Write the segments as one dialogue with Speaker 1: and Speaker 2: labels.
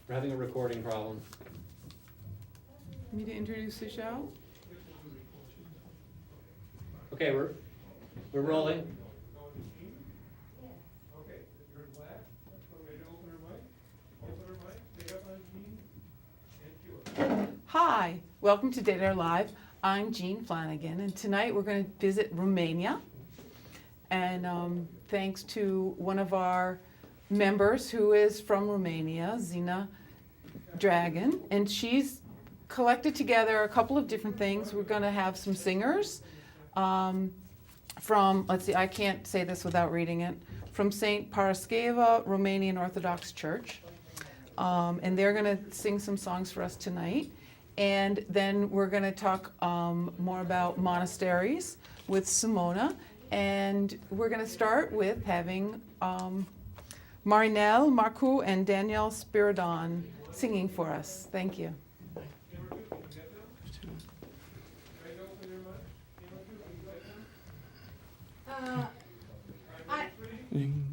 Speaker 1: We're having a recording problem.
Speaker 2: Me to introduce the show?
Speaker 1: Okay, we're rolling.
Speaker 3: Okay, you're black, we're ready to open her mic. Open her mic, stay up on Jean, and cue it.
Speaker 2: Hi, welcome to Data Live. I'm Jean Flanagan, and tonight we're going to visit Romania. And thanks to one of our members who is from Romania, Zina Dragon, and she's collected together a couple of different things. We're going to have some singers from, let's see, I can't say this without reading it, from St. Paraskeva Romanian Orthodox Church. And they're going to sing some songs for us tonight. And then we're going to talk more about monasteries with Simona. And we're going to start with having Marinelle Marcu and Danielle Spiridon singing for us. Thank you.
Speaker 4: Amen.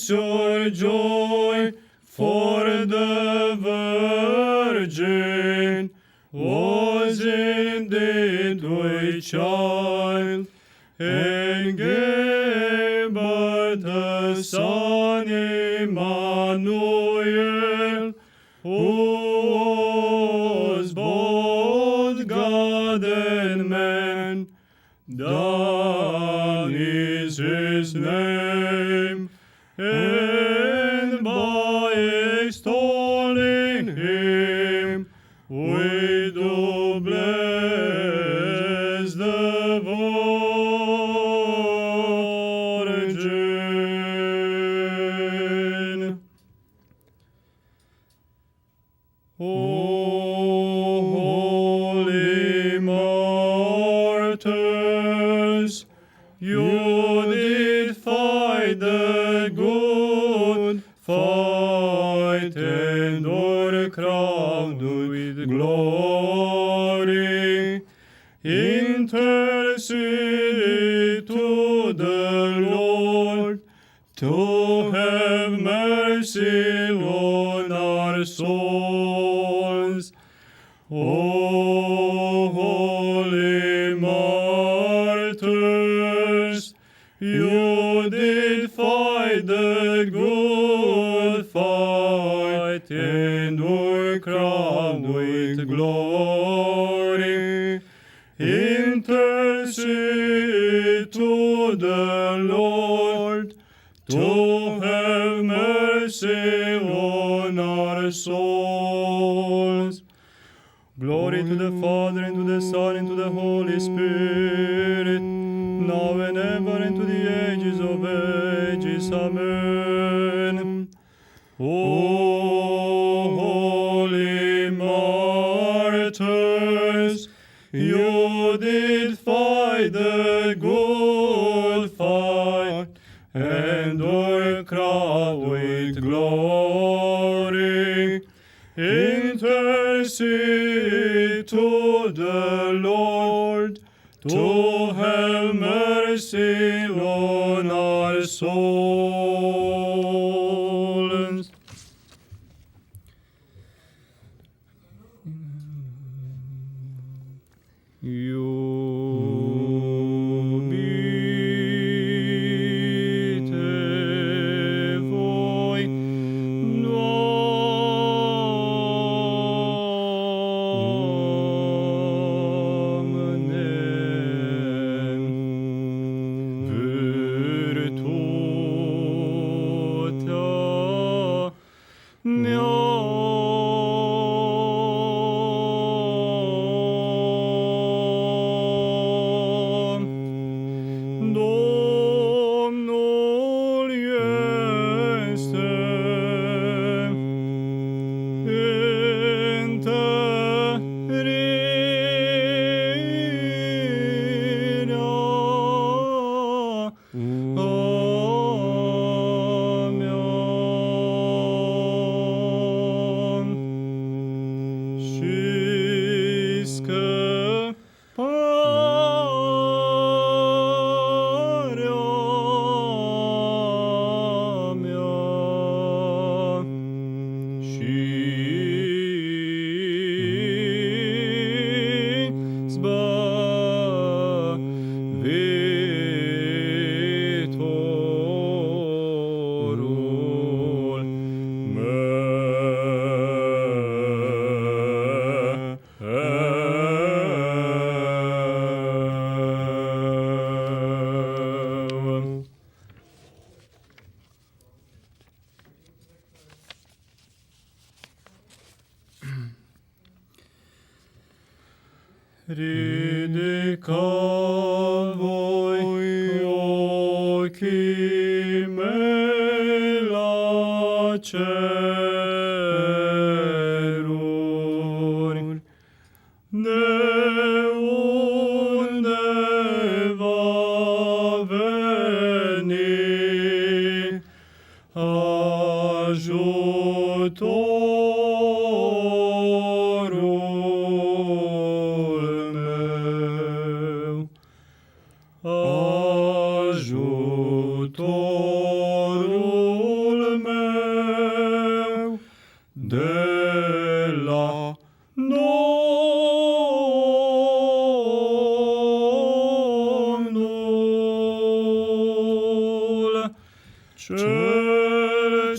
Speaker 4: rejoice your joy, for the Virgin was indeed with child, and gave birth a son Emmanuel, who was both God and man. Dan is his name, and by extolling him we do bless the Virgin. O holy martyrs, you did fight the good fight and were crowned with glory. Intercede to the Lord to have mercy on our souls. O holy martyrs, you did fight the good fight and were crowned with glory. Intercede to the Lord to have mercy on our souls. Glory to the Father, and to the Son, and to the Holy Spirit, now and ever, and to the ages of ages. Amen. O holy martyrs, you did fight the good fight, and were crowned with glory. Intercede to the Lord to have mercy on our souls. Iubite voi Doamne, virtutea mea. Domnul este întărirea mea și scăparea mea și zbăvitorul meu. Ridicat voi ochii mei la ceruri, de unde va veni ajutorul meu. Ajutorul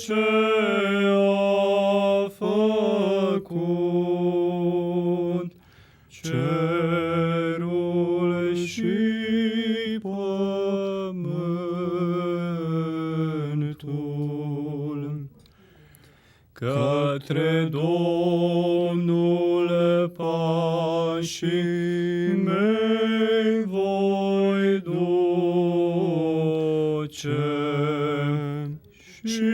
Speaker 4: ce a făcut cerul și pământul. Către Domnul pașii mei voi duce și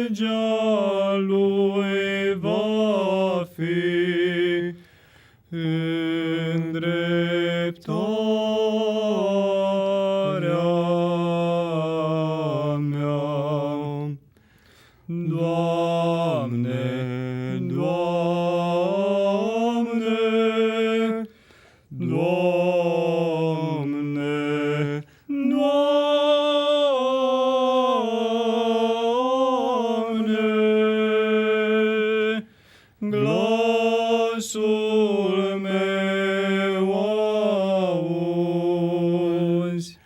Speaker 4: legea lui va fi îndreptarea mea. Doamne, Doamne, Doamne, Doamne, glasul meu auzi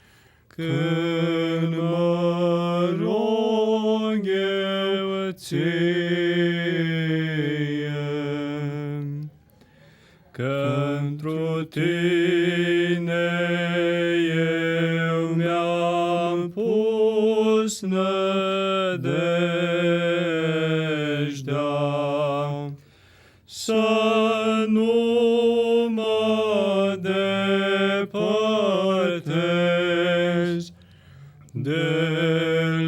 Speaker 4: când mă rog eu ție. Că-ntru tine eu mi-am pus nădejdea, să nu mă depărtezi de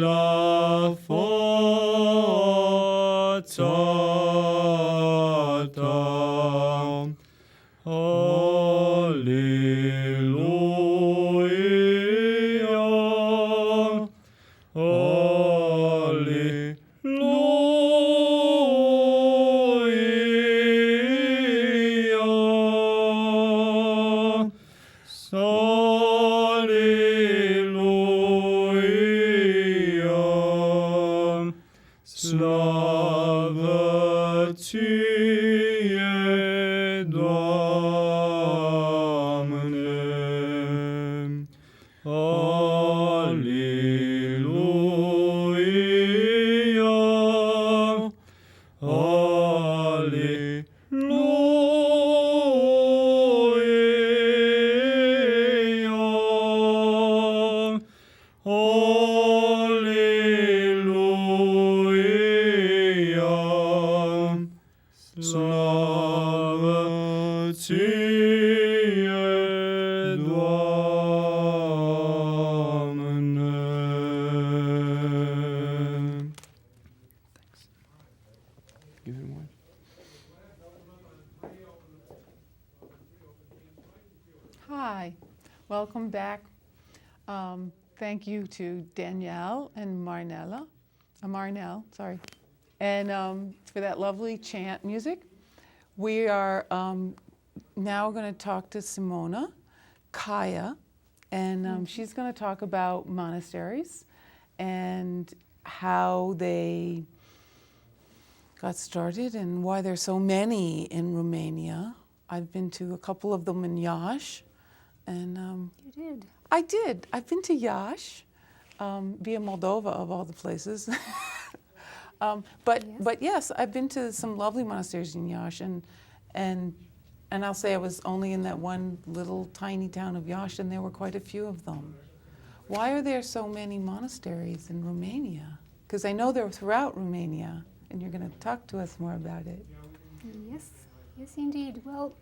Speaker 4: la fața ta. Aleluia, Aleluia, Aleluia, slavă ție, Doamne. Aleluia, Aleluia, Aleluia, slavă ție, Doamne. Give him one.
Speaker 2: Hi, welcome back. Thank you to Danielle and Marnell, sorry, and for that lovely chant music. We are now going to talk to Simona Kaya, and she's going to talk about monasteries and how they got started and why there's so many in Romania. I've been to a couple of them in Iași, and
Speaker 5: You did.
Speaker 2: I did. I've been to Iași, via Moldova of all the places. But yes, I've been to some lovely monasteries in Iași, and I'll say I was only in that one little tiny town of Iași, and there were quite a few of them. Why are there so many monasteries in Romania? Because I know they're throughout Romania, and you're going to talk to us more about it.
Speaker 5: Yes, yes, indeed. Well,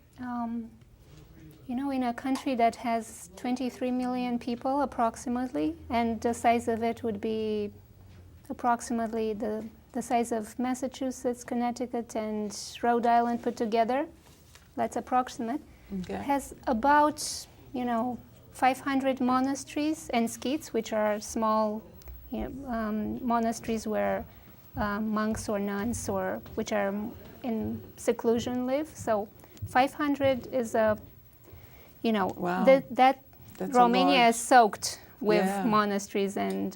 Speaker 5: in a country that has 23 million people approximately, and the size of it would be approximately the size of Massachusetts, Connecticut, and Rhode Island put together. That's approximate.
Speaker 2: Okay.
Speaker 5: Has about 500 monasteries and scates, which are small monasteries where monks or nuns or which are in seclusion live. So 500 is a
Speaker 2: Wow.
Speaker 5: that
Speaker 2: That's a
Speaker 5: Romania
Speaker 2: large-
Speaker 5: is soaked with
Speaker 2: Yeah.
Speaker 5: monasteries and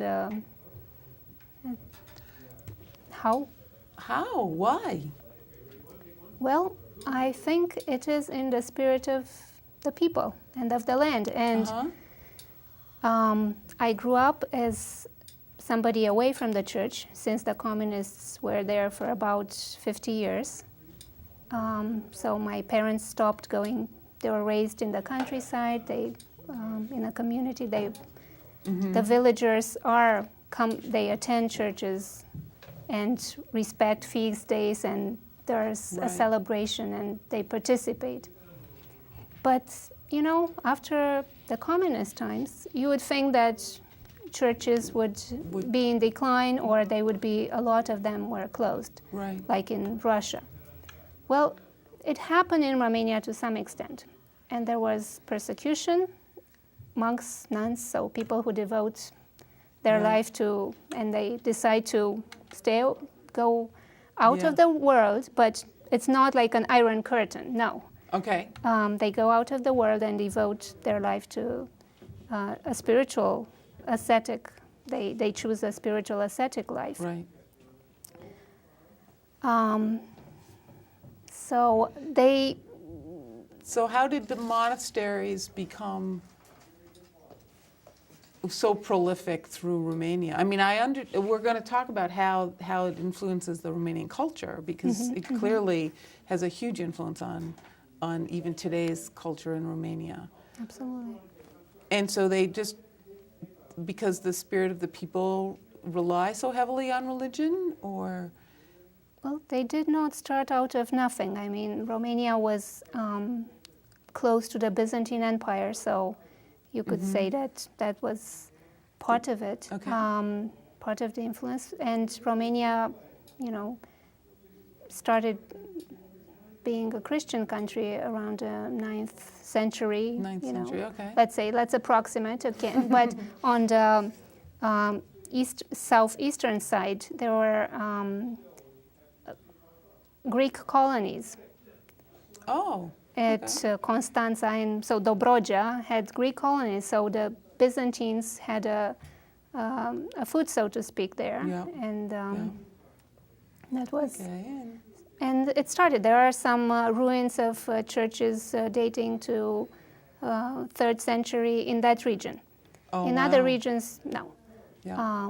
Speaker 5: how?
Speaker 2: How? Why?
Speaker 5: Well, I think it is in the spirit of the people and of the land. And
Speaker 2: Uh-huh.
Speaker 5: I grew up as somebody away from the church, since the communists were there for about 50 years. So my parents stopped going. They were raised in the countryside. They in a community. The villagers they attend churches and respect feast days, and there's a celebration, and they participate. But after the communist times, you would think that churches would be in decline, or a lot of them were closed, like in Russia. Well, it happened in Romania to some extent, and there was persecution, monks, nuns, so people who devote their life to, and they decide to go out of the world, but it's not like an iron curtain, no.
Speaker 2: Okay.
Speaker 5: They go out of the world and devote their life to a spiritual ascetic. They choose a spiritual ascetic life.
Speaker 2: Right. So how did the monasteries become so prolific through Romania? I mean, we're going to talk about how it influences the Romanian culture, because it clearly has a huge influence on even today's culture in Romania.
Speaker 5: Absolutely.
Speaker 2: And so they just, because the spirit of the people rely so heavily on religion, or?
Speaker 5: Well, they did not start out of nothing. I mean, Romania was close to the Byzantine Empire, so you could say that was part of it, part of the influence. And Romania, started being a Christian country around the 9th century.
Speaker 2: 9th century, okay.
Speaker 5: Let's approximate again. But on the southeastern side, there were Greek colonies.
Speaker 2: Oh.
Speaker 5: At Constanța, and so Dobroja had Greek colonies. So the Byzantines had a foot, so to speak, there, and that was. Okay. And it started. There are some ruins of churches dating to 3rd century in that region.
Speaker 2: Oh,
Speaker 5: in other regions, no.
Speaker 2: Yeah.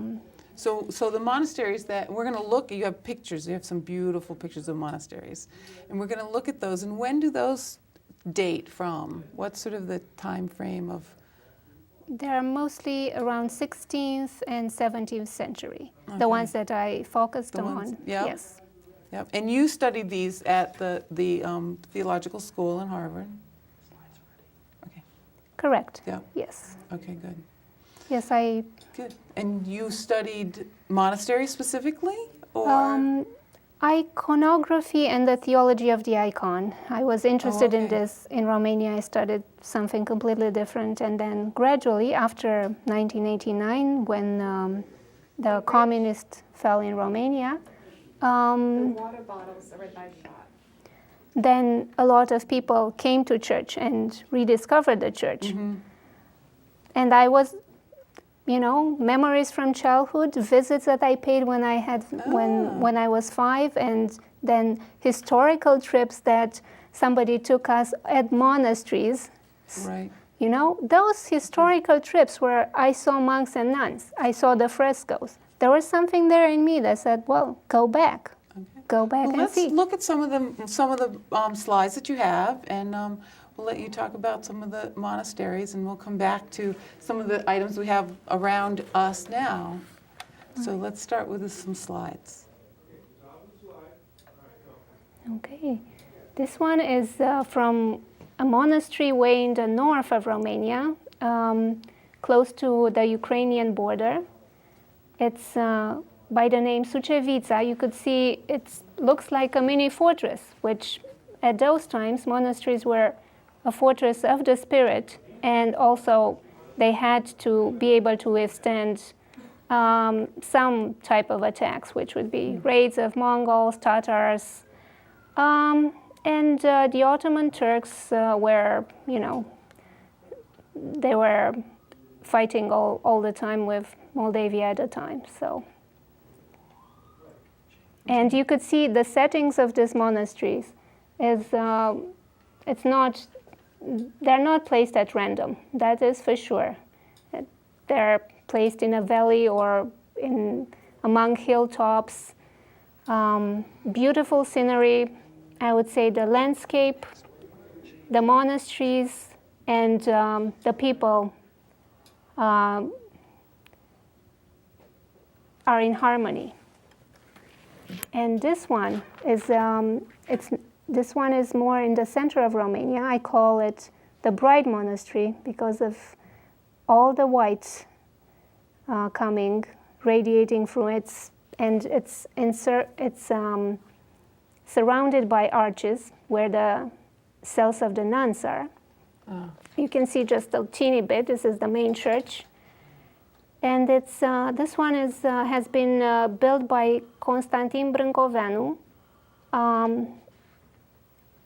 Speaker 2: So the monasteries that we're going to look at, you have pictures, you have some beautiful pictures of monasteries, and we're going to look at those. And when do those date from? What's sort of the time frame of?
Speaker 5: They're mostly around 16th and 17th century, the ones that I focused on. Yes.
Speaker 2: Yep. And you studied these at the theological school in Harvard? Okay.
Speaker 5: Correct.
Speaker 2: Yeah.
Speaker 5: Yes.
Speaker 2: Okay, good.
Speaker 5: Yes,
Speaker 2: Good. And you studied monasteries specifically, or?
Speaker 5: Iconography and the theology of the icon. I was interested in this in Romania. I studied something completely different, and then gradually, after 1989, when the communists fell in Romania,
Speaker 6: the water bottles are by shot.
Speaker 5: Then a lot of people came to church and rediscovered the church. And I was, memories from childhood, visits that I paid when I had when I was 5, and then historical trips that somebody took us at monasteries.
Speaker 2: Right.
Speaker 5: Those historical trips where I saw monks and nuns, I saw the frescoes. There was something there in me that said, "Well, go back, go back and see."
Speaker 2: Let's look at some of the slides that you have, and we'll let you talk about some of the monasteries, and we'll come back to some of the items we have around us now. So let's start with some slides.
Speaker 5: Okay. This one is from a monastery way in the north of Romania, close to the Ukrainian border. It's by the name Sucevița. You could see it looks like a mini fortress, which at those times monasteries were a fortress of the spirit, and also they had to be able to withstand some type of attacks, which would be raids of Mongols, Tatars, and the Ottoman Turks were, they were fighting all the time with Moldavia at the time. So, and you could see the settings of these monasteries is they're not placed at random. That is for sure. They're placed in a valley or among hilltops. Beautiful scenery. I would say the landscape, the monasteries, and the people are in harmony. And this one is this one is more in the center of Romania. I call it the Bride Monastery because of all the white coming, radiating through it, and it's surrounded by arches where the cells of the nuns are. You can see just a teeny bit. This is the main church. And this one has been built by Constantin Brâncoveanu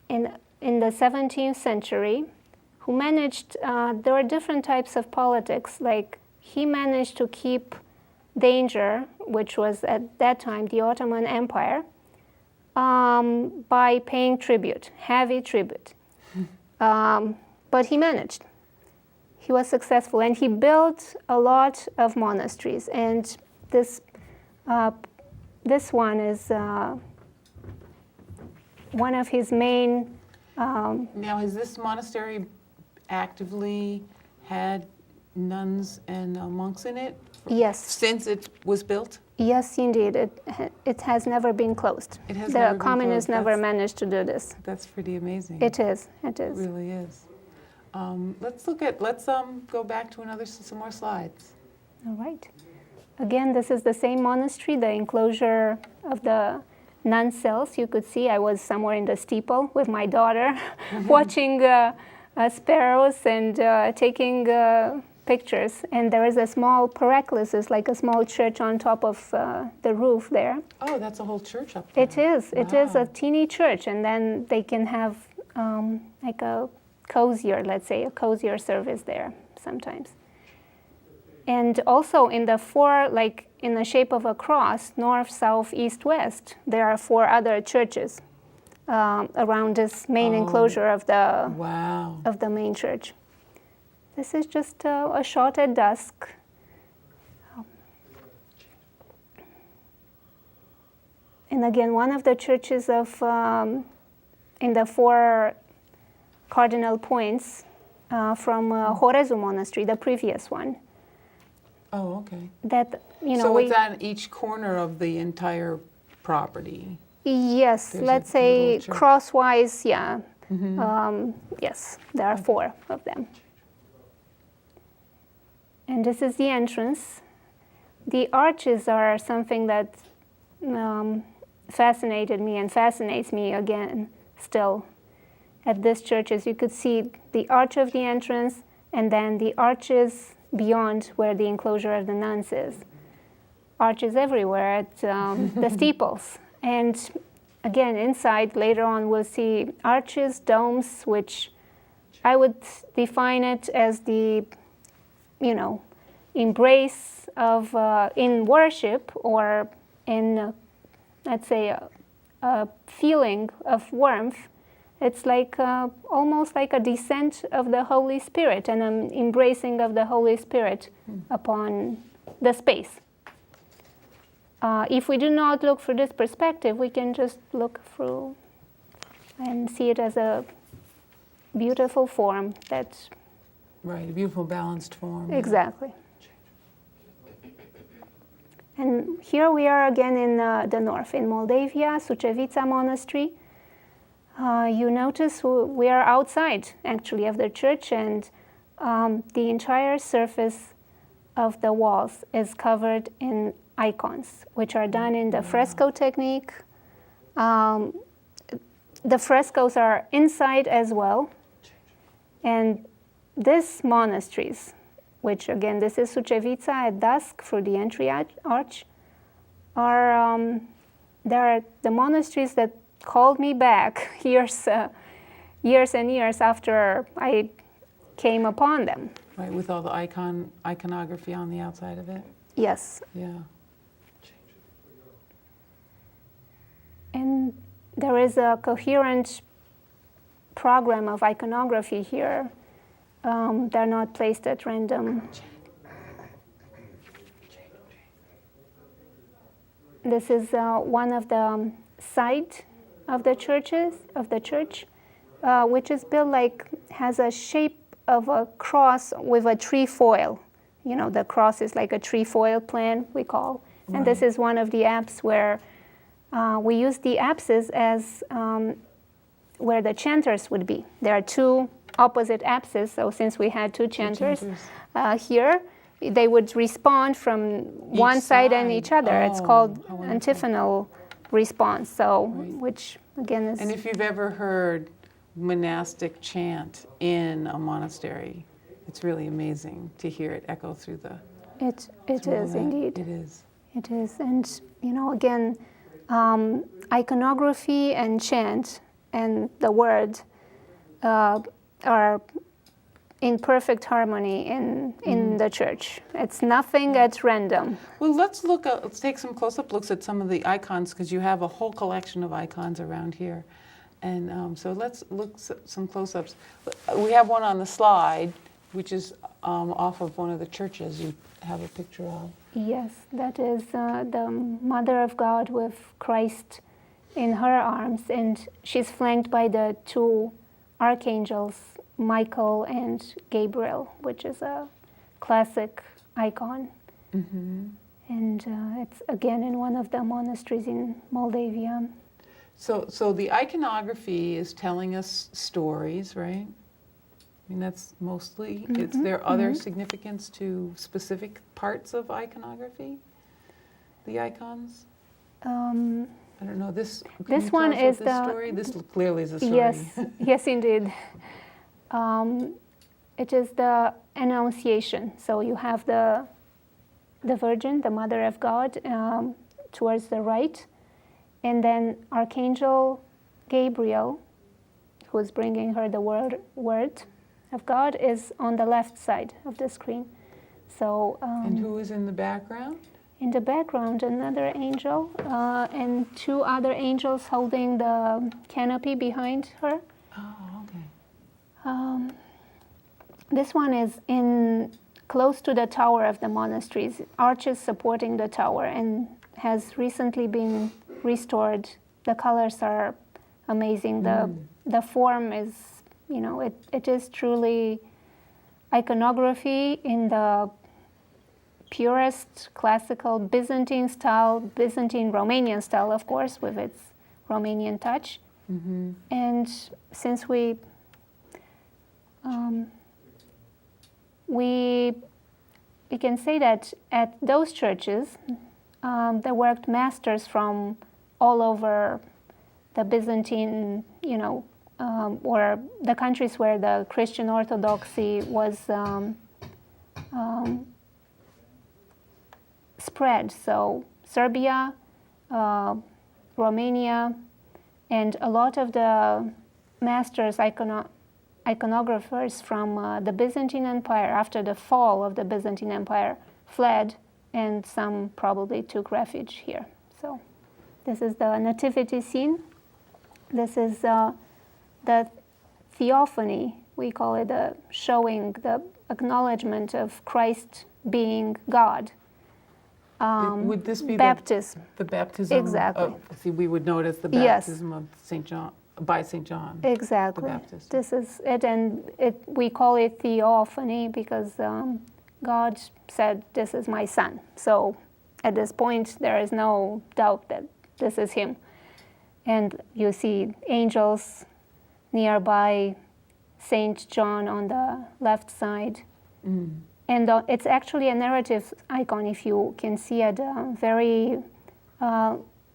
Speaker 5: in the 17th century, who managed, there were different types of politics, like he managed to keep danger, which was at that time the Ottoman Empire, by paying tribute, heavy tribute. But he managed. He was successful, and he built a lot of monasteries. And this one is one of his main.
Speaker 2: Now, has this monastery actively had nuns and monks in it
Speaker 5: Yes.
Speaker 2: since it was built?
Speaker 5: Yes, indeed. It has never been closed.
Speaker 2: It has never
Speaker 5: The
Speaker 2: been
Speaker 5: communists
Speaker 2: closed.
Speaker 5: never
Speaker 2: That's-
Speaker 5: managed to do this.
Speaker 2: That's pretty amazing.
Speaker 5: It is. It
Speaker 2: It
Speaker 5: is.
Speaker 2: really is. Let's go back to some more slides.
Speaker 5: All right. Again, this is the same monastery, the enclosure of the nun cells. You could see I was somewhere in the steeple with my daughter watching sparrows and taking pictures. And there is a small paraclesis, like a small church on top of the roof there.
Speaker 2: Oh, that's a whole church up there.
Speaker 5: It is. It is a
Speaker 2: Wow.
Speaker 5: teeny church. And then they can have like a cozier, let's say, a cozier service there sometimes. And also in the four, like in the shape of a cross, north, south, east, west, there are 4 other churches around this main
Speaker 2: Oh.
Speaker 5: enclosure of
Speaker 2: Wow.
Speaker 5: the main church. This is just a shot at dusk. And again, one of the churches of in the 4 cardinal points from Horezu Monastery, the previous one.
Speaker 2: Oh, okay.
Speaker 5: That
Speaker 2: So it's on each corner of the entire property.
Speaker 5: yes,
Speaker 2: There's
Speaker 5: let's
Speaker 2: a
Speaker 5: say
Speaker 2: little church.
Speaker 5: crosswise, yeah.
Speaker 2: Mm-hmm.
Speaker 5: Yes, there are 4 of them. And this is the entrance. The arches are something that fascinated me and fascinates me again still at this church. As you could see, the arch of the entrance and then the arches beyond where the enclosure of the nuns is. Arches everywhere at the steeples. And again, inside, later on, we'll see arches, domes, which I would define it as the, embrace of, in worship or in, let's say, a feeling of warmth. It's like almost like a descent of the Holy Spirit and an embracing of the Holy Spirit upon the space. If we do not look through this perspective, we can just look through and see it as a beautiful form that...
Speaker 2: Right, a beautiful balanced form.
Speaker 5: Exactly. And here we are again in the north, in Moldavia, Sucevița Monastery. You notice we are outside, actually, of the church, and the entire surface of the walls is covered in icons, which are done in the fresco technique. The frescoes are inside as well. And these monasteries, which again, this is Sucevița at dusk through the entry arch, are the monasteries that called me back years and years after I came upon them.
Speaker 2: Right, with all the iconography on the outside of it.
Speaker 5: Yes.
Speaker 2: Yeah.
Speaker 5: And there is a coherent program of iconography here. They're not placed at random. this is one of the side of the church, which is built like, has a shape of a cross with a trefoil. You know, the cross is like a trefoil plan, we call.
Speaker 2: Right.
Speaker 5: And this is one of the apses where we use the apses as where the chanters would be. There are two opposite apses, so since we had two chanters here, they would respond from one side and each other. It's called
Speaker 2: how wonderful.
Speaker 5: antiphonal response, so
Speaker 2: Right.
Speaker 5: which again is.
Speaker 2: And if you've ever heard monastic chant in a monastery, it's really amazing to hear it echo through the.
Speaker 5: It
Speaker 2: through all
Speaker 5: is
Speaker 2: that.
Speaker 5: indeed.
Speaker 2: It is.
Speaker 5: It is, and you know, again, iconography and chant and the word are in perfect harmony in the church. It's nothing at random.
Speaker 2: Well, let's take some close-up looks at some of the icons, because you have a whole collection of icons around here. And so let's look at some close-ups. We have one on the slide, which is off of one of the churches you have a picture of.
Speaker 5: Yes, that is the Mother of God with Christ in her arms, and she's flanked by the two archangels, Michael and Gabriel, which is a classic icon.
Speaker 2: Mm-hmm.
Speaker 5: And it's again in one of the monasteries in Moldavia.
Speaker 2: So the iconography is telling us stories, right? I mean, that's mostly. Is there other significance to specific parts of iconography? The icons? I don't know. This. Can
Speaker 5: This
Speaker 2: you tell
Speaker 5: one
Speaker 2: us what
Speaker 5: is
Speaker 2: this
Speaker 5: the-
Speaker 2: story. This clearly is a story.
Speaker 5: Yes, yes, indeed. It is the Annunciation. So you have the Virgin, the Mother of God, towards the right, and then Archangel Gabriel, who is bringing her the word of God, is on the left side of the screen. So
Speaker 2: And who is in the background?
Speaker 5: in the background, another angel and two other angels holding the canopy behind her.
Speaker 2: Oh, okay.
Speaker 5: This one is close to the tower of the monasteries, arches supporting the tower, and has recently been restored. The colors are amazing. The form is, you know, it is truly iconography in the purest classical Byzantine style, Byzantine Romanian style, of course, with its Romanian touch.
Speaker 2: Mm-hmm.
Speaker 5: And since we can say that at those churches, there worked masters from all over the Byzantine, you know, or the countries where the Christian Orthodoxy was spread. So Serbia, Romania, and a lot of the masters, iconographers from the Byzantine Empire, after the fall of the Byzantine Empire, fled, and some probably took refuge here. So this is the nativity scene. This is the theophany, we call it, the showing, the acknowledgement of Christ being God.
Speaker 2: Would this be
Speaker 5: Baptism.
Speaker 2: the baptism?
Speaker 5: Exactly.
Speaker 2: See, we would know it as the
Speaker 5: Yes.
Speaker 2: baptism of St. John, by St. John.
Speaker 5: Exactly.
Speaker 2: The baptism.
Speaker 5: This is it, and we call it theophany because God said, "This is my son." So at this point, there is no doubt that this is him. And you see angels nearby, St. John on the left side.
Speaker 2: Mm.
Speaker 5: And it's actually a narrative icon. If you can see at the very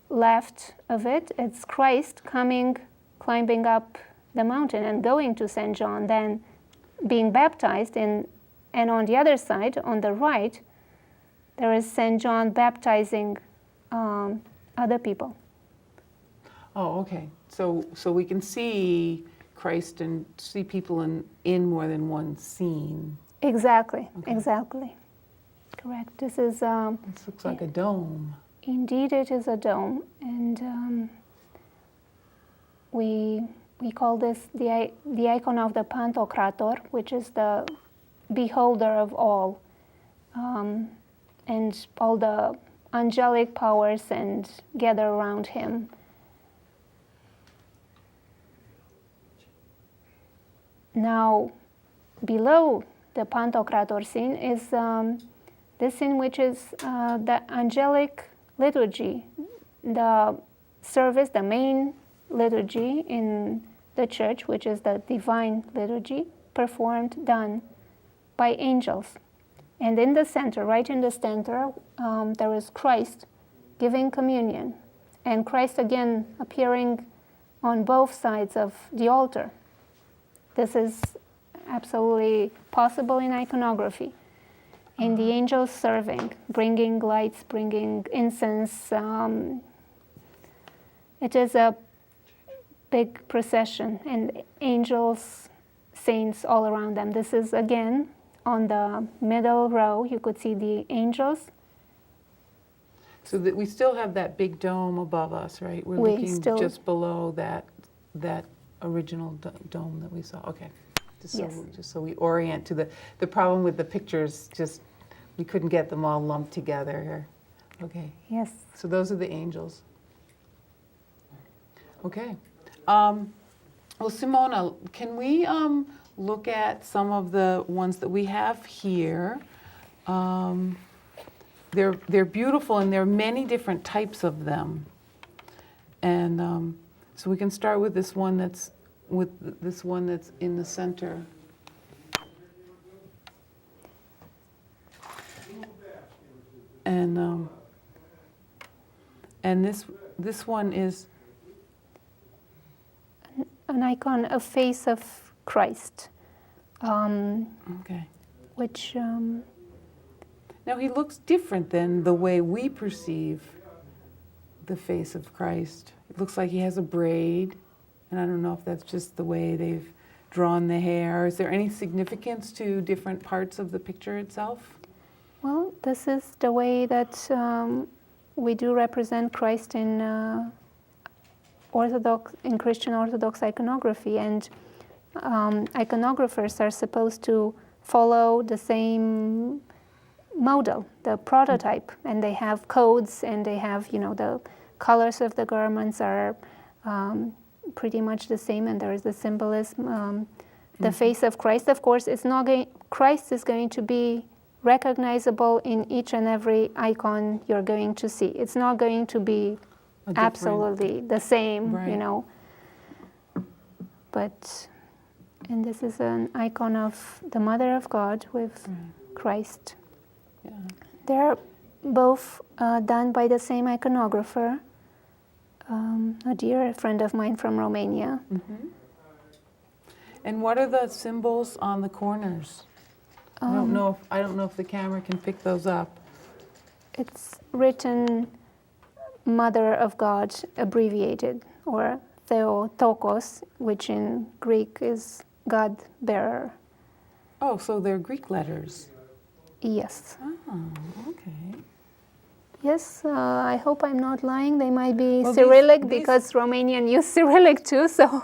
Speaker 5: left of it, it's Christ climbing up the mountain and going to St. John, then being baptized. And on the other side, on the right, there is St. John baptizing other people.
Speaker 2: Oh, okay. So we can see Christ and see people in more than one scene.
Speaker 5: Exactly,
Speaker 2: Okay.
Speaker 5: exactly. Correct. This is,
Speaker 2: This looks like a dome.
Speaker 5: indeed it is a dome. And we call this the icon of the Pantocrator, which is the beholder of all. And all the angelic powers and gather around him. Now, below the Pantocrator scene is this scene which is the angelic liturgy, the service, the main liturgy in the church, which is the divine liturgy, done by angels. And in the center, right in the center, there is Christ giving communion, and Christ again appearing on both sides of the altar. This is absolutely possible in iconography. And the angels serving, bringing lights, bringing incense. It is a big procession, and angels, saints all around them. This is again on the middle row. You could see the angels.
Speaker 2: So that we still have that big dome above us, right? We're
Speaker 5: We
Speaker 2: looking
Speaker 5: still-
Speaker 2: just below that original dome that we saw. Okay. Just
Speaker 5: Yes.
Speaker 2: so we orient to the problem with the pictures, just we couldn't get them all lumped together here. Okay.
Speaker 5: Yes.
Speaker 2: So those are the angels. Okay. Well, Simona, can we look at some of the ones that we have here? They're beautiful, and there are many different types of them. And so we can start with this one that's in the center. And this one is
Speaker 5: An icon, a face of Christ,
Speaker 2: okay.
Speaker 5: which
Speaker 2: Now he looks different than the way we perceive the face of Christ. It looks like he has a braid, and I don't know if that's just the way they've drawn the hair. Is there any significance to different parts of the picture itself?
Speaker 5: well, this is the way that we do represent Christ in Christian Orthodox iconography, and iconographers are supposed to follow the same model, the prototype, and they have codes, and they have, the colors of the garments are pretty much the same, and there is the symbolism. The face of Christ, of course, Christ is going to be recognizable in each and every icon you're going to see. It's not going to be absolutely the same,
Speaker 2: Right.
Speaker 5: But, and this is an icon of the Mother of God with Christ.
Speaker 2: Yeah.
Speaker 5: They're both done by the same iconographer, a dear friend of mine from Romania.
Speaker 2: Mm-hmm. And what are the symbols on the corners? I don't know if the camera can pick those up.
Speaker 5: It's written Mother of God, abbreviated, or Theotokos, which in Greek is God bearer.
Speaker 2: Oh, so they're Greek letters.
Speaker 5: Yes.
Speaker 2: Oh, okay.
Speaker 5: Yes, I hope I'm not lying. They might be
Speaker 2: Well,
Speaker 5: Cyrillic
Speaker 2: these-
Speaker 5: because Romanian use Cyrillic too. So,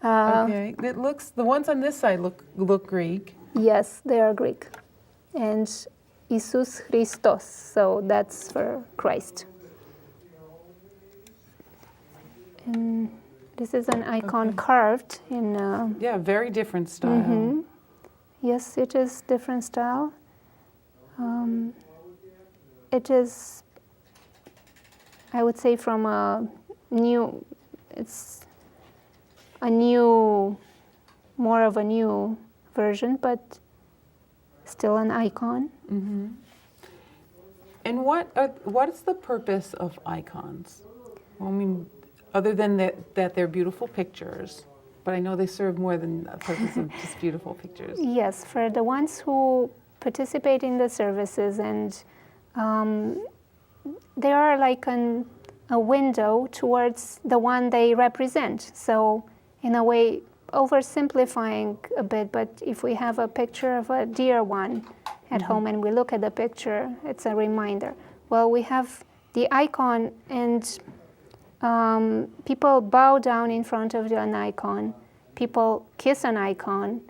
Speaker 2: Okay. The ones on this side look Greek.
Speaker 5: yes, they are Greek, and Isus Christos. So that's for Christ. And this is an icon carved in.
Speaker 2: Yeah, very different style.
Speaker 5: Yes, it is different style. It is, I would say, from it's more of a new version, but still an icon.
Speaker 2: Mm-hmm. And what is the purpose of icons? Well, I mean, other than that they're beautiful pictures, but I know they serve more than a purpose of just beautiful pictures.
Speaker 5: Yes, for the ones who participate in the services, and they are like a window towards the one they represent. So in a way, oversimplifying a bit, but if we have a picture of a dear one at home and we look at the picture, it's a reminder. Well, we have the icon, and people bow down in front of an icon, people kiss an icon,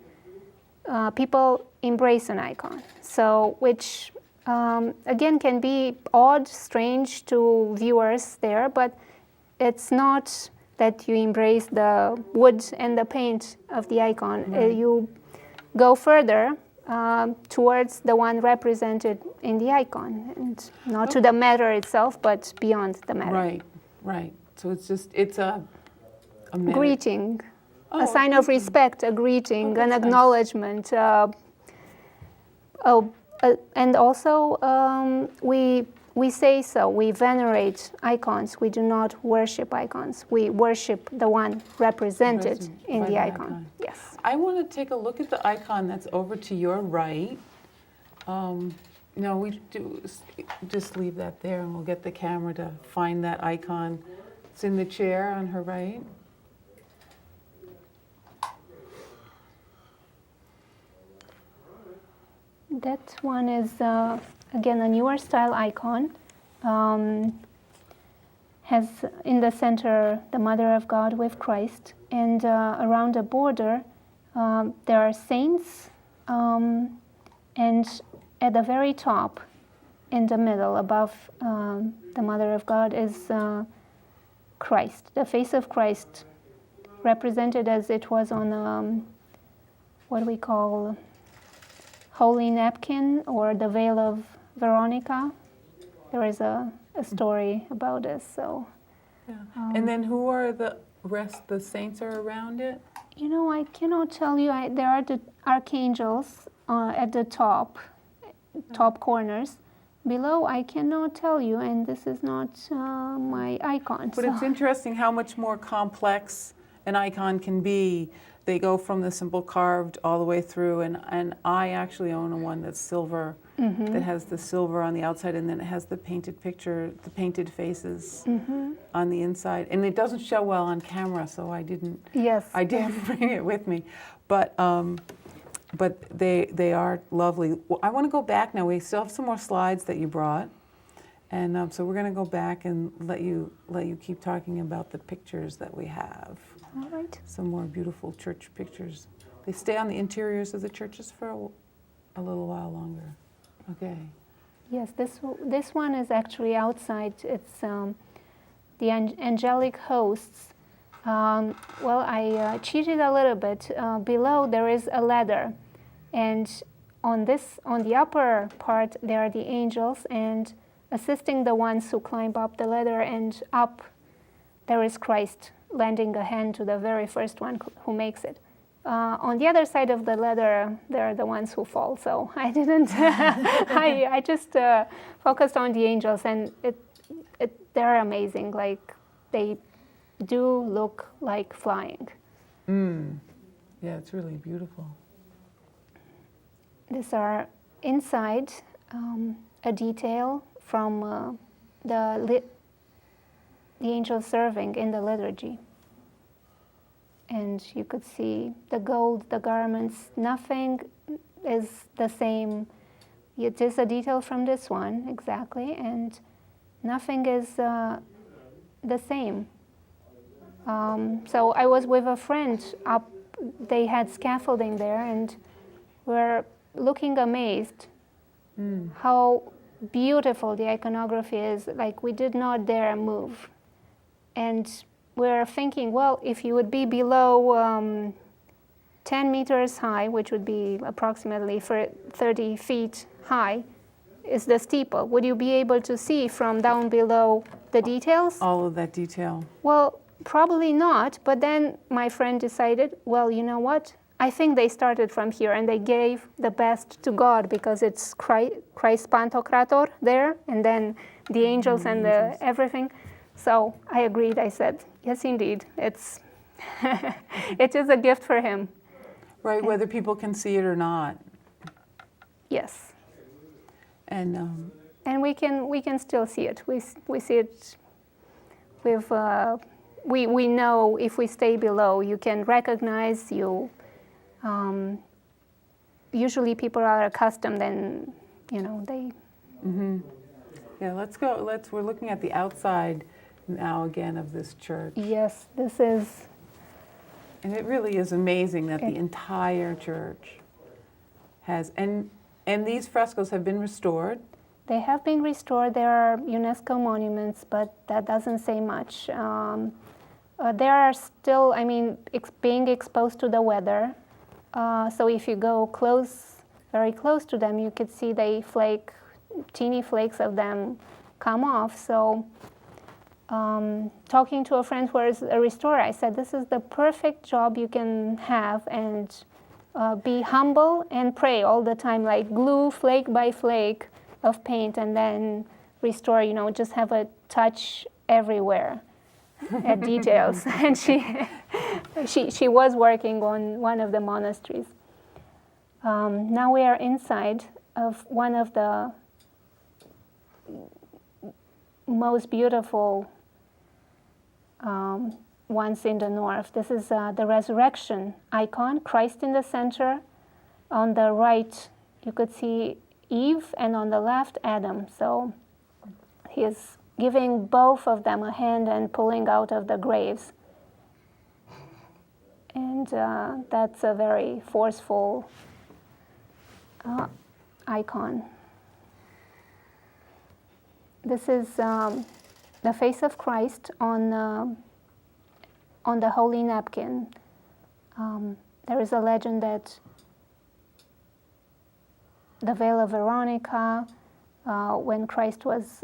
Speaker 5: people embrace an icon. So which again, can be odd, strange to viewers there, but it's not that you embrace the wood and the paint of the icon.
Speaker 2: Right.
Speaker 5: You go further towards the one represented in the icon, and not to the matter itself, but beyond the matter.
Speaker 2: Right, right. So it's a matter.
Speaker 5: Greeting,
Speaker 2: Oh,
Speaker 5: a sign of
Speaker 2: greeting.
Speaker 5: respect, a greeting,
Speaker 2: Oh,
Speaker 5: an
Speaker 2: that's nice.
Speaker 5: acknowledgement. And also, we say so. We venerate icons. We do not worship icons. We worship the one represented
Speaker 2: Represented
Speaker 5: in
Speaker 2: by
Speaker 5: the
Speaker 2: the
Speaker 5: icon.
Speaker 2: icon.
Speaker 5: Yes.
Speaker 2: I want to take a look at the icon that's over to your right. No, we do, just leave that there and we'll get the camera to find that icon. It's in the chair on her right.
Speaker 5: That one is, again, a newer style icon. Has in the center the Mother of God with Christ, and around the border there are saints, and at the very top, in the middle, above the Mother of God, is Christ, the face of Christ, represented as it was on what we call holy napkin, or the veil of Veronica. There is a story about this. So,
Speaker 2: Yeah. And then who are the rest, the saints are around it?
Speaker 5: you know, I cannot tell you. There are the archangels at the top corners. Below, I cannot tell you, and this is not my icon.
Speaker 2: But it's interesting how much more complex an icon can be. They go from the simple carved all the way through, and I actually own one that's silver, that has the silver on the outside, and then it has the painted picture, the painted faces on the inside. And it doesn't show well on camera, so I didn't
Speaker 5: Yes.
Speaker 2: bring it with me. But they are lovely. Well, I want to go back now. We still have some more slides that you brought. And so we're going to go back and let you keep talking about the pictures that we have.
Speaker 5: All right.
Speaker 2: Some more beautiful church pictures. They stay on the interiors of the churches for a little while longer. Okay.
Speaker 5: Yes, this one is actually outside. It's the angelic hosts. Well, I cheated a little bit. Below there is a ladder, and on the upper part there are the angels, and assisting the ones who climb up the ladder, and up there is Christ lending a hand to the very first one who makes it. On the other side of the ladder, there are the ones who fall. So I didn't. I just focused on the angels, and they're amazing. Like, they do look like flying.
Speaker 2: Yeah, it's really beautiful.
Speaker 5: These are inside a detail from the angels serving in the liturgy. And you could see the gold, the garments, nothing is the same. It is a detail from this one, exactly, and nothing is the same. So I was with a friend up, they had scaffolding there, and we're looking amazed how beautiful the iconography is. Like, we did not dare move. And we're thinking, well, if you would be below 10 meters high, which would be approximately 30 feet high, is the steeple. Would you be able to see from down below the details?
Speaker 2: All of that detail.
Speaker 5: Well, probably not. But then my friend decided, well, you know what? I think they started from here, and they gave the best to God, because it's Christ Pantocrator there, and then the angels and everything. So I agreed. I said, yes, indeed, it is a gift for him.
Speaker 2: Right, whether people can see it or not.
Speaker 5: Yes.
Speaker 2: And
Speaker 5: we can still see it. We see it with. We know if we stay below, you can recognize you. Usually people are accustomed, and they.
Speaker 2: yeah, let's go. We're looking at the outside now again of this church.
Speaker 5: Yes, this is.
Speaker 2: And it really is amazing that the entire church has, and these frescoes have been restored.
Speaker 5: They have been restored. There are UNESCO monuments, but that doesn't say much. There are still, being exposed to the weather. So if you go very close to them, you could see they flake, teeny flakes of them come off. So talking to a friend who is a restorer, I said, this is the perfect job you can have, and be humble and pray all the time, like glue flake by flake of paint and then restore, just have a touch everywhere at details. And she was working on one of the monasteries. Now we are inside of one of the most beautiful ones in the north. This is the resurrection icon, Christ in the center. On the right, you could see Eve, and on the left, Adam. So he is giving both of them a hand and pulling out of the graves. And that's a very forceful icon. This is the face of Christ on the holy napkin. There is a legend that the veil of Veronica, when Christ was,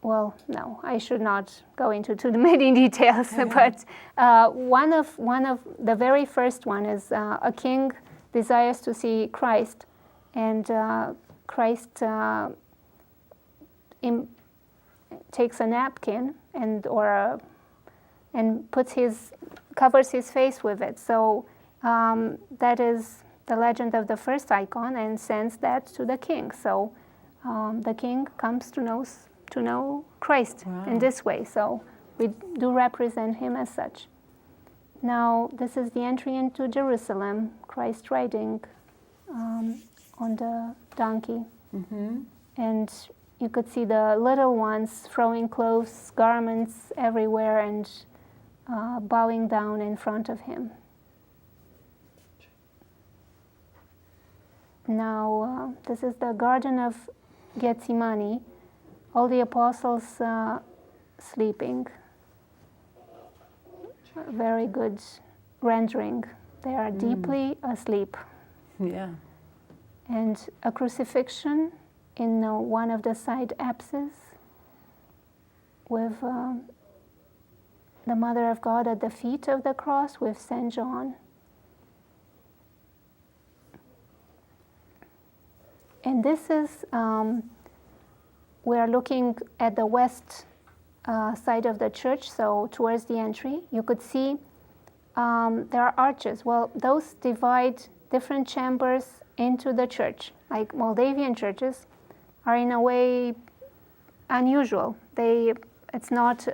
Speaker 5: well, no, I should not go into too many details, but one of the very first one is a king desires to see Christ, and Christ takes a napkin and covers his face with it. So that is the legend of the first icon, and sends that to the king. So the king comes to know Christ in this way. So we do represent him as such. Now this is the entry into Jerusalem, Christ riding on the donkey.
Speaker 2: Mm-hmm.
Speaker 5: And you could see the little ones throwing clothes, garments everywhere, and bowing down in front of him. Now, this is the Garden of Gethsemane, all the apostles sleeping. Very good rendering. They are deeply asleep.
Speaker 2: Yeah.
Speaker 5: And a crucifixion in one of the side apses with the Mother of God at the feet of the cross with St. John. And this is, we are looking at the west side of the church, so towards the entry. You could see there are arches. Well, those divide different chambers into the church. Like Moldavian churches are in a way unusual. It's not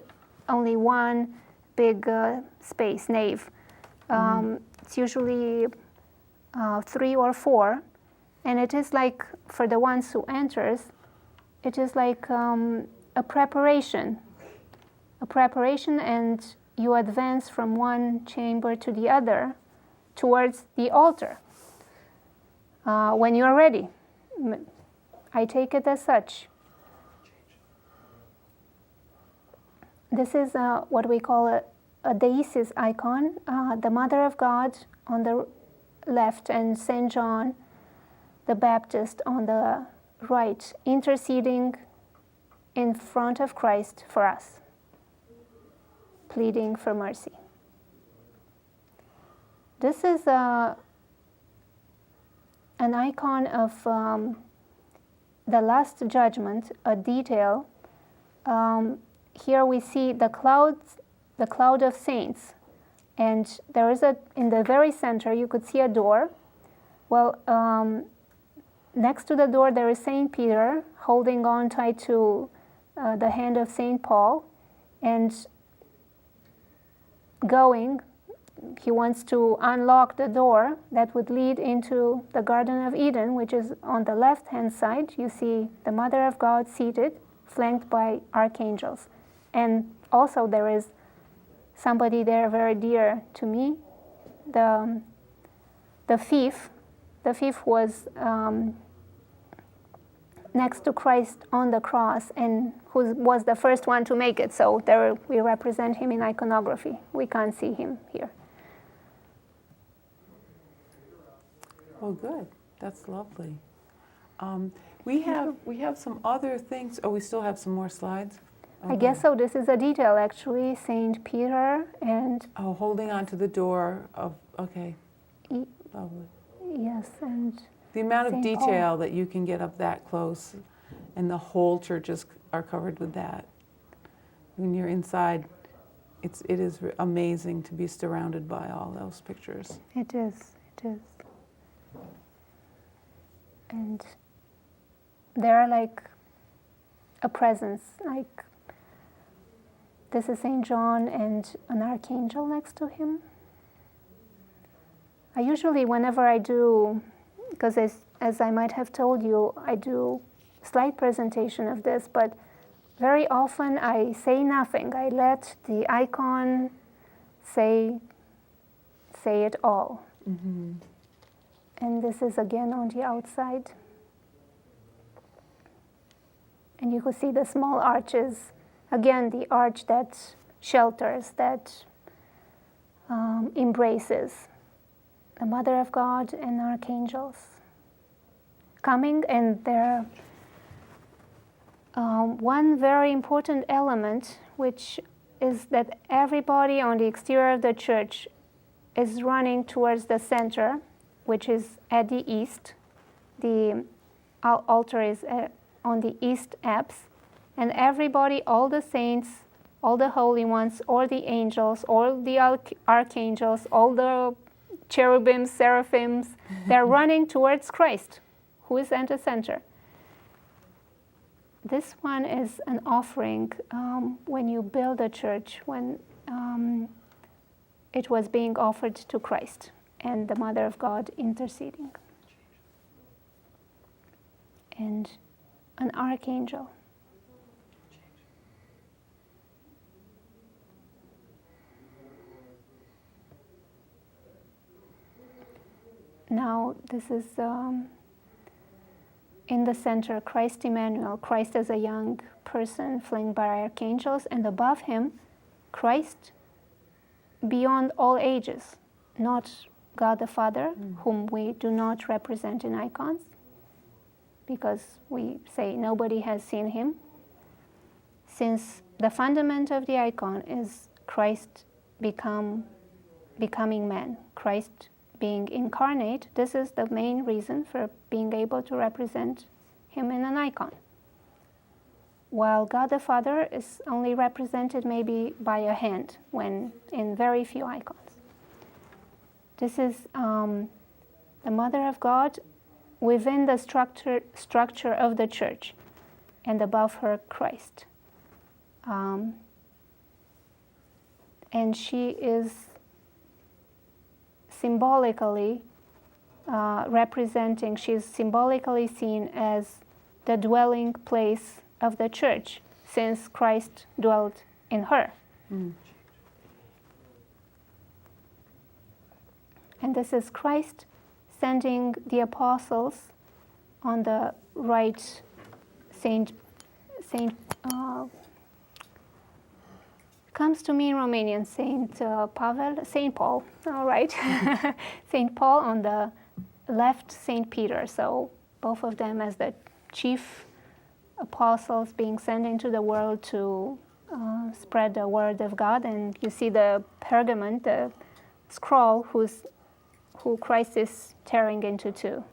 Speaker 5: only one big space, nave. It's usually 3 or 4. And it is like, for the ones who enters, it is like a preparation, and you advance from one chamber to the other towards the altar when you are ready. I take it as such. This is what we call a deesis icon, the Mother of God on the left, and St. John the Baptist on the right, interceding in front of Christ for us, pleading for mercy. This is an icon of the Last Judgment, a detail. Here we see the cloud of saints, and there is in the very center you could see a door. Well, next to the door there is Saint Peter holding on tight to the hand of Saint Paul, and he wants to unlock the door that would lead into the Garden of Eden, which is on the left-hand side. You see the Mother of God seated, flanked by archangels. And also there is somebody there very dear to me, the thief. The thief was next to Christ on the cross, and who was the first one to make it. So there we represent him in iconography. We can't see him here.
Speaker 2: Oh, good. That's lovely. We have some other things. Oh, we still have some more slides?
Speaker 5: I guess so. This is a detail, actually. Saint Peter and
Speaker 2: Oh, holding on to the door of, okay.
Speaker 5: E-
Speaker 2: Lovely.
Speaker 5: yes, and
Speaker 2: The amount of
Speaker 5: Saint
Speaker 2: detail that you can get up that close, and the whole churches are covered with that. When you're inside, it is amazing to be surrounded by all those pictures.
Speaker 5: it is. And they're like a presence, like this is Saint John and an archangel next to him. I usually, whenever I do, because as I might have told you, I do slide presentation of this, but very often I say nothing. I let the icon say it all.
Speaker 2: Mm-hmm.
Speaker 5: And this is again on the outside. And you could see the small arches. Again, the arch that shelters, that embraces the Mother of God and archangels coming. And there, one very important element, which is that everybody on the exterior of the church is running towards the center, which is at the east. The altar is on the east apse, and everybody, all the saints, all the holy ones, all the angels, all the archangels, all the cherubims, seraphims, they're running towards Christ, who is at the center. This one is an offering when you build a church, when it was being offered to Christ and the Mother of God interceding. And an archangel. Now, this is in the center, Christ Emmanuel, Christ as a young person flanked by archangels, and above him, Christ beyond all ages, not God the Father, whom we do not represent in icons, because we say nobody has seen him. Since the fundament of the icon is Christ becoming man, Christ being incarnate, this is the main reason for being able to represent him in an icon. While God the Father is only represented maybe by a hand, when in very few icons. This is the Mother of God within the structure of the church, and above her Christ. And she is symbolically she's symbolically seen as the dwelling place of the church, since Christ dwelt in her. And this is Christ sending the apostles on the right, comes to me in Romanian, Saint Paul, all right. Saint Paul on the left, Saint Peter. So both of them as the chief apostles being sent into the world to spread the word of God. And you see the pergament, the scroll, who Christ is tearing into two.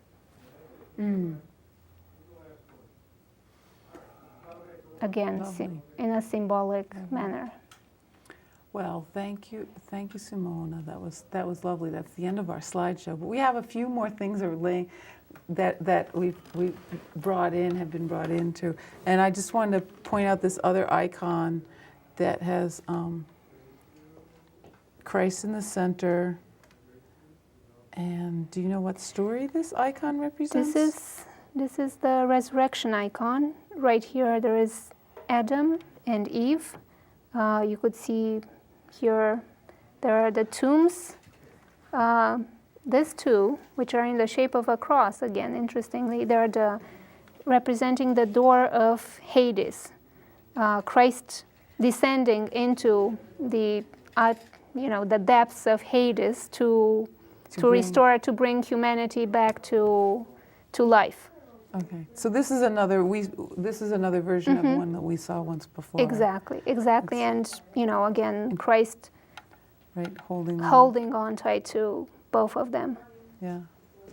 Speaker 5: Again, in a symbolic manner.
Speaker 2: Well, thank you, Simona. That was lovely. That's the end of our slideshow. But we have a few more things that we've have been brought into, and I just wanted to point out this other icon that has Christ in the center. And do you know what story this icon represents?
Speaker 5: This is the resurrection icon. Right here there is Adam and Eve. You could see here there are the tombs. These two, which are in the shape of a cross, again, interestingly, they're the representing the door of Hades. Christ descending into the the depths of Hades to restore, to bring humanity back to life.
Speaker 2: Okay, so this is another version of one that we saw once before.
Speaker 5: Exactly, and again, Christ
Speaker 2: Right, holding
Speaker 5: on tight to both of them.
Speaker 2: Yeah.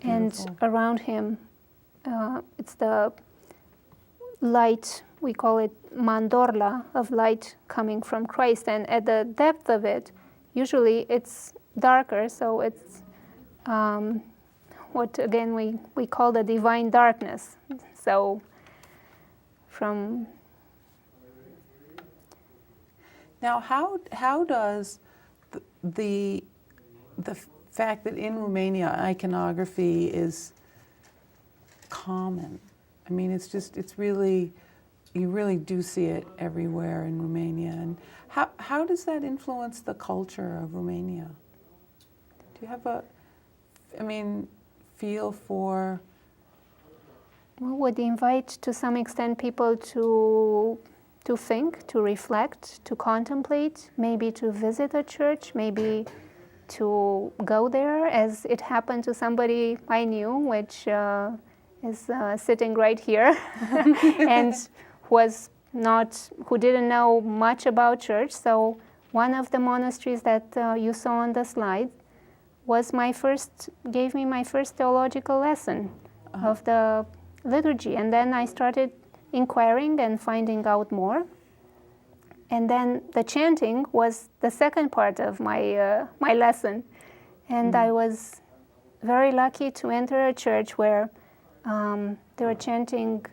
Speaker 5: And
Speaker 2: Beautiful.
Speaker 5: around him, it's the light, we call it mandorla, of light coming from Christ. And at the depth of it, usually it's darker, so it's what again we call the divine darkness. So from...
Speaker 2: Now, how does the fact that in Romania iconography is common? I mean, it's really, you really do see it everywhere in Romania. And how does that influence the culture of Romania? Do you have feel for?
Speaker 5: Well, would invite to some extent people to think, to reflect, to contemplate, maybe to visit a church, maybe to go there, as it happened to somebody I knew, which is sitting right here, and who didn't know much about church. So one of the monasteries that you saw on the slide gave me my first theological lesson of the liturgy, and then I started inquiring and finding out more. And then the chanting was the second part of my lesson. And I was very lucky to enter a church where they were chanting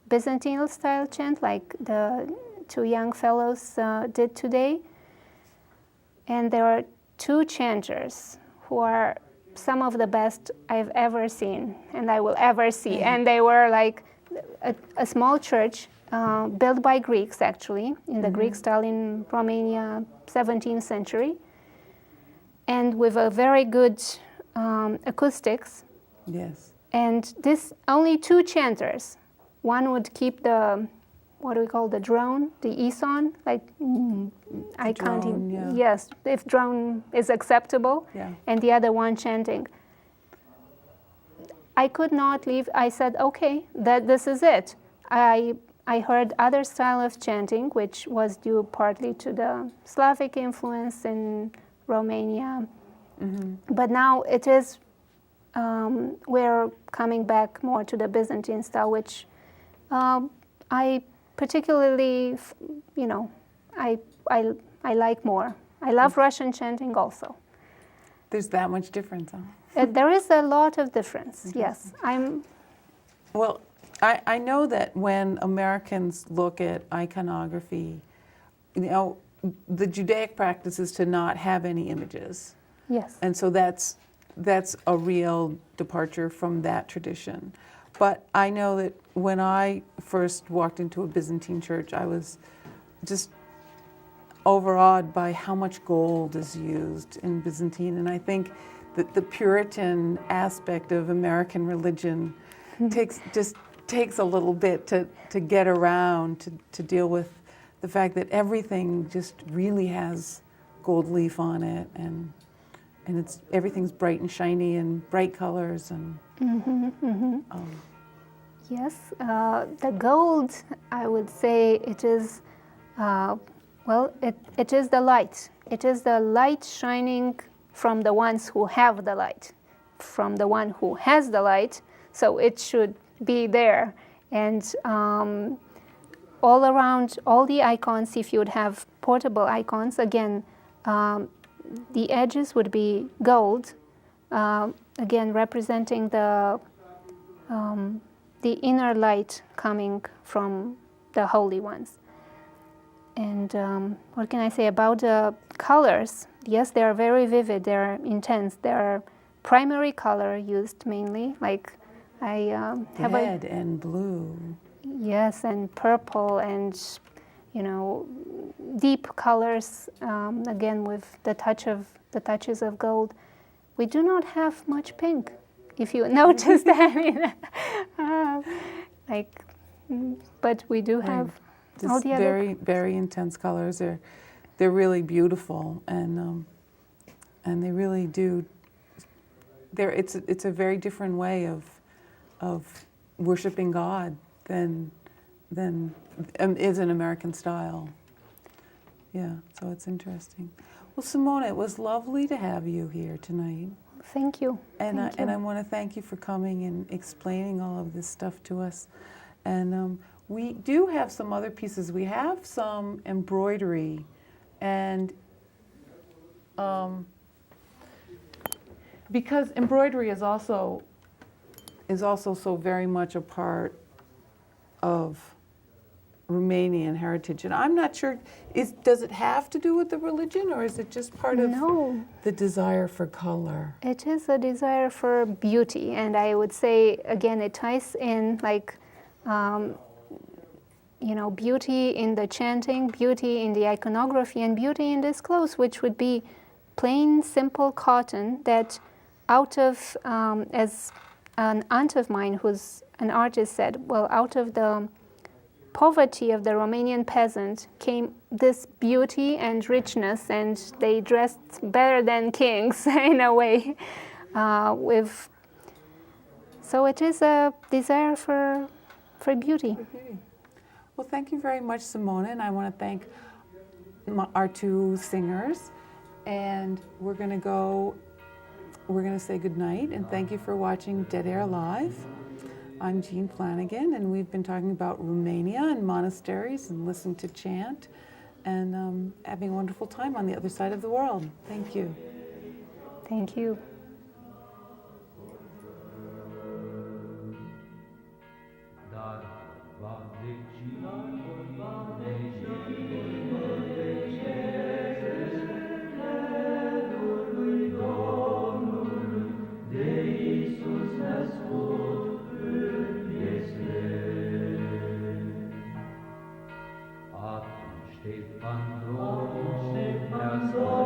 Speaker 5: Byzantine style chant, like the two young fellows did today. And there are two chanters who are some of the best I've ever seen and I will ever see. And they were like a small church built by Greeks, actually, in the Greek style in Romania, 17th century, and with a very good acoustics.
Speaker 2: Yes.
Speaker 5: And this only two chanters. One would keep the, what do we call the drone, the eson, like I can't even,
Speaker 2: yeah.
Speaker 5: yes, if drone is acceptable,
Speaker 2: Yeah.
Speaker 5: and the other one chanting. I could not leave. I said, okay, this is it. I heard other style of chanting, which was due partly to the Slavic influence in Romania. But now it is, we're coming back more to the Byzantine style, which I particularly, I like more. I love Russian chanting also.
Speaker 2: There's that much difference, huh?
Speaker 5: There is a lot of difference, yes.
Speaker 2: Well, I know that when Americans look at iconography, the Judaic practice is to not have any images.
Speaker 5: Yes.
Speaker 2: And so that's a real departure from that tradition. But I know that when I first walked into a Byzantine church, I was just overawed by how much gold is used in Byzantine. And I think that the Puritan aspect of American religion takes a little bit to get around, to deal with the fact that everything just really has gold leaf on it, and everything's bright and shiny and bright colors and.
Speaker 5: Yes, the gold, I would say it is, it is the light. It is the light shining from the ones who have the light, from the one who has the light, so it should be there. And all around, all the icons, if you would have portable icons, again, the edges would be gold, again representing the inner light coming from the holy ones. And what can I say about the colors? Yes, they are very vivid, they are intense, they are primary color used mainly, like I have
Speaker 2: red and blue.
Speaker 5: Yes, and purple and, deep colors, again with the touches of gold. We do not have much pink, if you notice that. Like but we do
Speaker 2: Right.
Speaker 5: have all
Speaker 2: Just
Speaker 5: the other.
Speaker 2: very, very intense colors. They're really beautiful, and they really do. It's a very different way of worshiping God than is an American style. Yeah, so it's interesting. Well, Simona, it was lovely to have you here tonight.
Speaker 5: Thank you.
Speaker 2: And
Speaker 5: Thank
Speaker 2: I
Speaker 5: you.
Speaker 2: want to thank you for coming and explaining all of this stuff to us. And we do have some other pieces. We have some embroidery, and because embroidery is also so very much a part of Romanian heritage. And I'm not sure, does it have to do with the religion, or is it just part of
Speaker 5: No,
Speaker 2: the desire for color?
Speaker 5: it is a desire for beauty, and I would say again it ties in like beauty in the chanting, beauty in the iconography, and beauty in this clothes, which would be plain, simple cotton that out of, as an aunt of mine who's an artist said, well, out of the poverty of the Romanian peasant came this beauty and richness, and they dressed better than kings in a way. So it is a desire for beauty.
Speaker 2: Well, thank you very much, Simona, and I want to thank our two singers. And we're going to say goodnight, and thank you for watching Dead Air Live. I'm Jean Flanagan, and we've been talking about Romania and monasteries and listening to chant and having a wonderful time on the other side of the world. Thank you.
Speaker 5: Thank you.
Speaker 7: Steht man drum, das